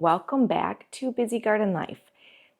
welcome back to Busy Garden Life.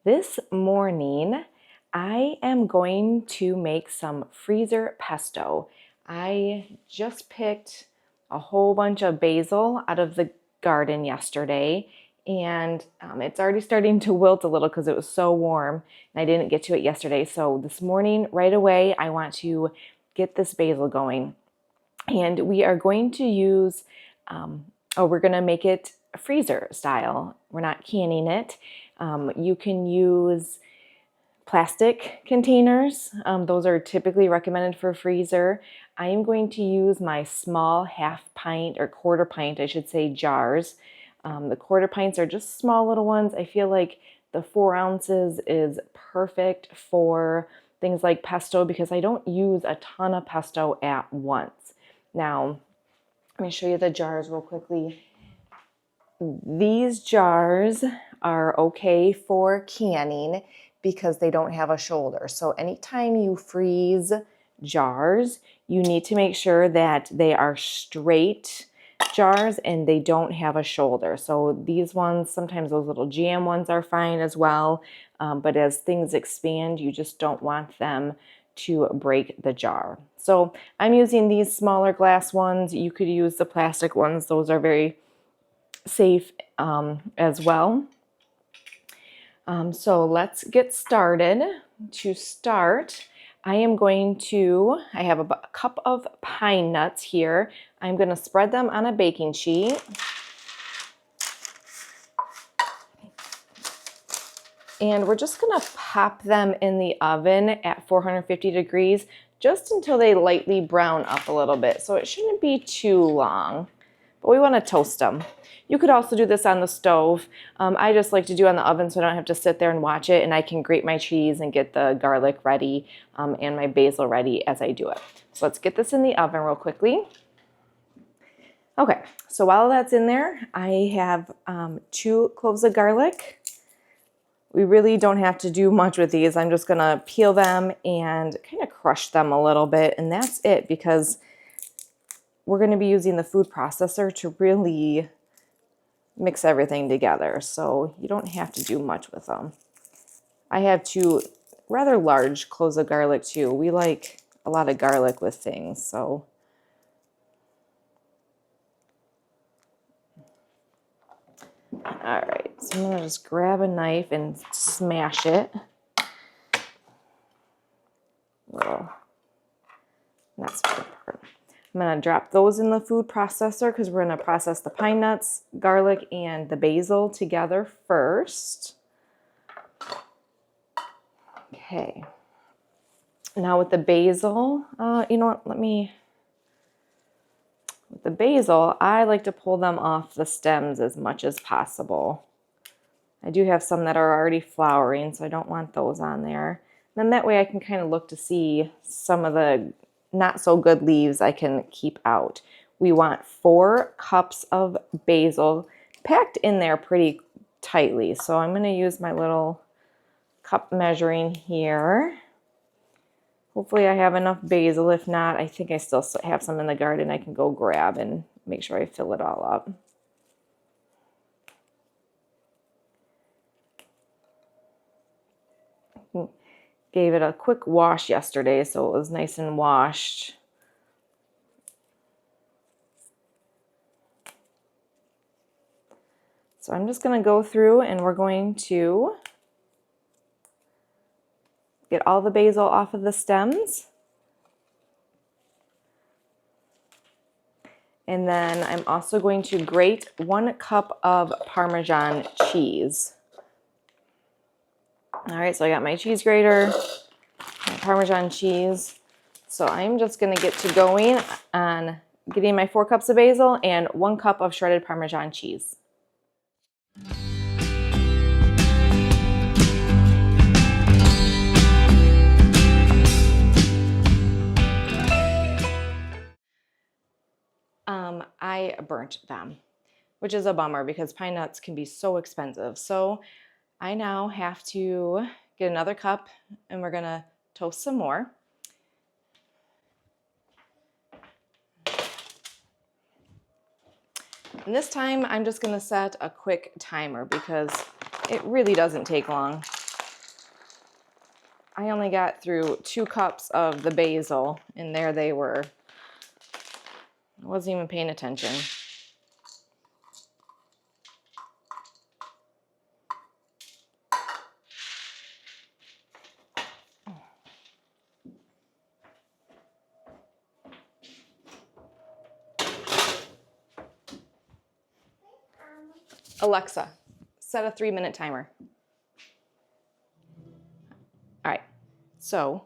This morning I am going to make some freezer pesto. I just picked a whole bunch of basil out of the garden yesterday, and it's already starting to wilt a little because it was so warm and I didn't get to it yesterday. So this morning right away I want to get this basil going, and we are going to use we're going to make it freezer style. We're not canning it. You can use plastic containers. Those are typically recommended for freezer. I am going to use my small half pint or quarter pint, I should say, jars. The quarter pints are just small little ones. I feel like the 4 ounces is perfect for things like pesto because I don't use a ton of pesto at once. Now, let me show you the jars real quickly. These jars are okay for canning because they don't have a shoulder. So anytime you freeze jars, you need to make sure that they are straight jars and they don't have a shoulder. So these ones, sometimes those little jam ones are fine as well. But as things expand, you just don't want them to break the jar. So I'm using these smaller glass ones. You could use the plastic ones. Those are very safe as well. So let's get started. To start, I have a cup of pine nuts here. I'm going to spread them on a baking sheet. And we're just going to pop them in the oven at 450 degrees just until they lightly brown up a little bit. So it shouldn't be too long, but we want to toast them. You could also do this on the stove. I just like to do it on the oven so I don't have to sit there and watch it, and I can grate my cheese and get the garlic ready and my basil ready as I do it. So let's get this in the oven real quickly. Okay, so while that's in there, I have 2 cloves of garlic. We really don't have to do much with these. I'm just gonna peel them and kind of crush them a little bit, and that's it, because we're gonna be using the food processor to really mix everything together. So you don't have to do much with them. I have 2 rather large cloves of garlic too. We like a lot of garlic with things, so. All right, so I'm gonna just grab a knife and smash it. That's the part. I'm gonna drop those in the food processor because we're gonna process the pine nuts, garlic, and the basil together first. Okay. Now with the basil, you know what, with the basil, I like to pull them off the stems as much as possible. I do have some that are already flowering, so I don't want those on there. And then that way I can kind of look to see some of the not so good leaves I can keep out. We want 4 cups of basil packed in there pretty tightly. So I'm going to use my little cup measuring here. Hopefully I have enough basil. If not, I think I still have some in the garden I can go grab and make sure I fill it all up. Gave it a quick wash yesterday, so it was nice and washed. So I'm just going to go through and we're going to get all the basil off of the stems. And then I'm also going to grate 1 cup of Parmesan cheese. All right, so I got my cheese grater, my Parmesan cheese. So I'm just gonna get to going on getting my 4 cups of basil and 1 cup of shredded Parmesan cheese. I burnt them, which is a bummer because pine nuts can be so expensive. So I now have to get another cup and we're gonna toast some more. And this time I'm just gonna set a quick timer because it really doesn't take long. I only got through 2 cups of the basil, and there they were. I wasn't even paying attention. Alexa, set a 3-minute timer. All right, so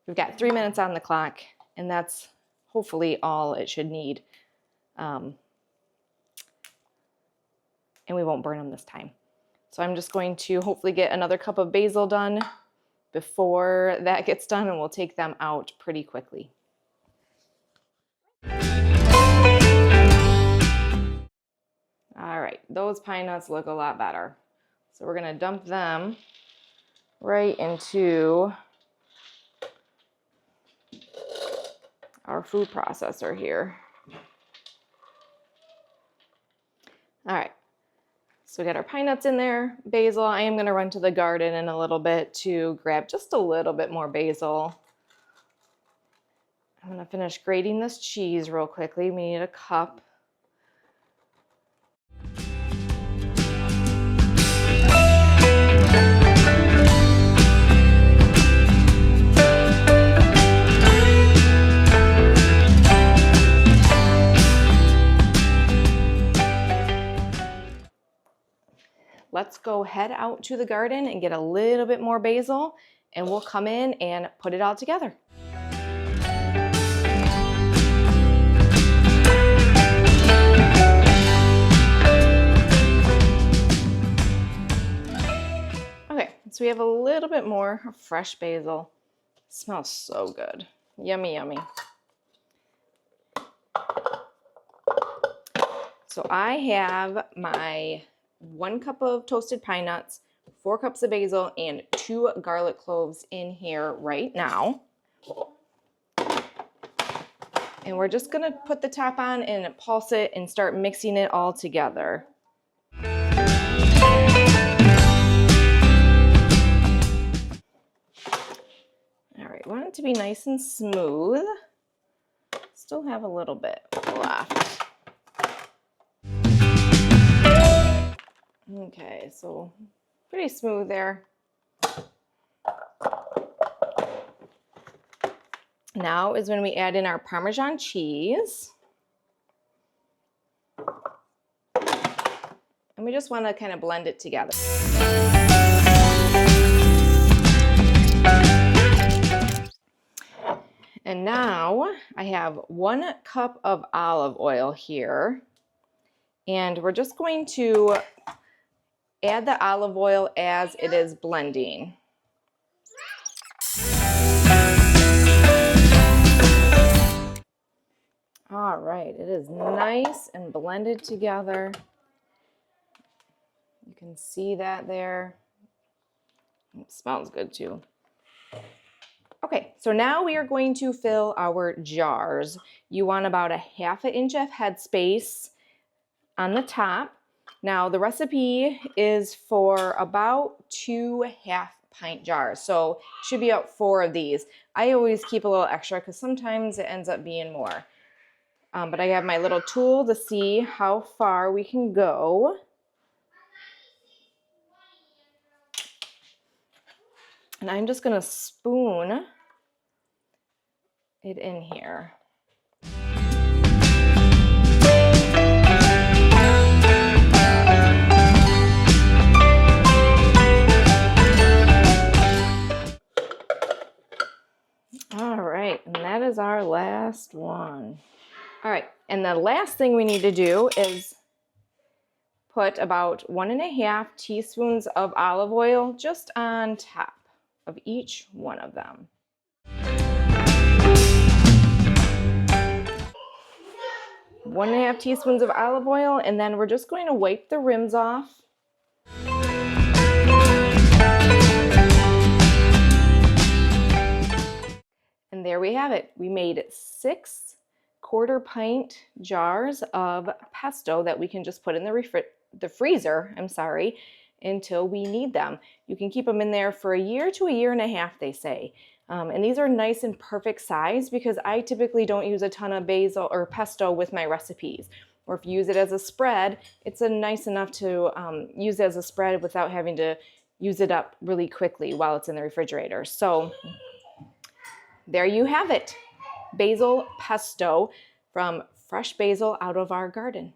we've got 3 minutes on the clock, and that's hopefully all it should need. And we won't burn them this time. So I'm just going to hopefully get another cup of basil done before that gets done, and we'll take them out pretty quickly. All right, those pine nuts look a lot better. So we're gonna dump them right into our food processor here. All right, so we got our pine nuts in there, basil. I am gonna run to the garden in a little bit to grab just a little bit more basil. I'm gonna finish grating this cheese real quickly. We need a cup. Let's go head out to the garden and get a little bit more basil, and we'll come in and put it all together. Okay, so we have a little bit more fresh basil. It smells so good. Yummy, yummy. So I have my 1 cup of toasted pine nuts, 4 cups of basil, and 2 garlic cloves in here right now. And we're just gonna put the top on and pulse it and start mixing it all together. All right, want it to be nice and smooth. Still have a little bit left. Okay, so pretty smooth there. Now is when we add in our Parmesan cheese. And we just want to kind of blend it together. And now I have 1 cup of olive oil here. And we're just going to add the olive oil as it is blending. All right, it is nice and blended together. You can see that there. It smells good too. Okay, so now we are going to fill our jars. You want about a 1/2 inch of headspace on the top. Now the recipe is for about 2 1/2-pint jars, so it should be about 4 of these. I always keep a little extra because sometimes it ends up being more. But I have my little tool to see how far we can go. And I'm just gonna spoon it in here. All right, and that is our last one. All right, and the last thing we need to do is put about 1.5 teaspoons of olive oil just on top of each one of them. One and a half teaspoons of olive oil, and then we're just going to wipe the rims off. And there we have it. We made 6 1/4 pint jars of pesto that we can just put in the freezer, until we need them. You can keep them in there for a year to a year and a half, they say. And these are nice and perfect size because I typically don't use a ton of basil or pesto with my recipes. Or if you use it as a spread, it's nice enough to use it as a spread without having to use it up really quickly while it's in the refrigerator. So there you have it. Basil pesto from fresh basil out of our garden.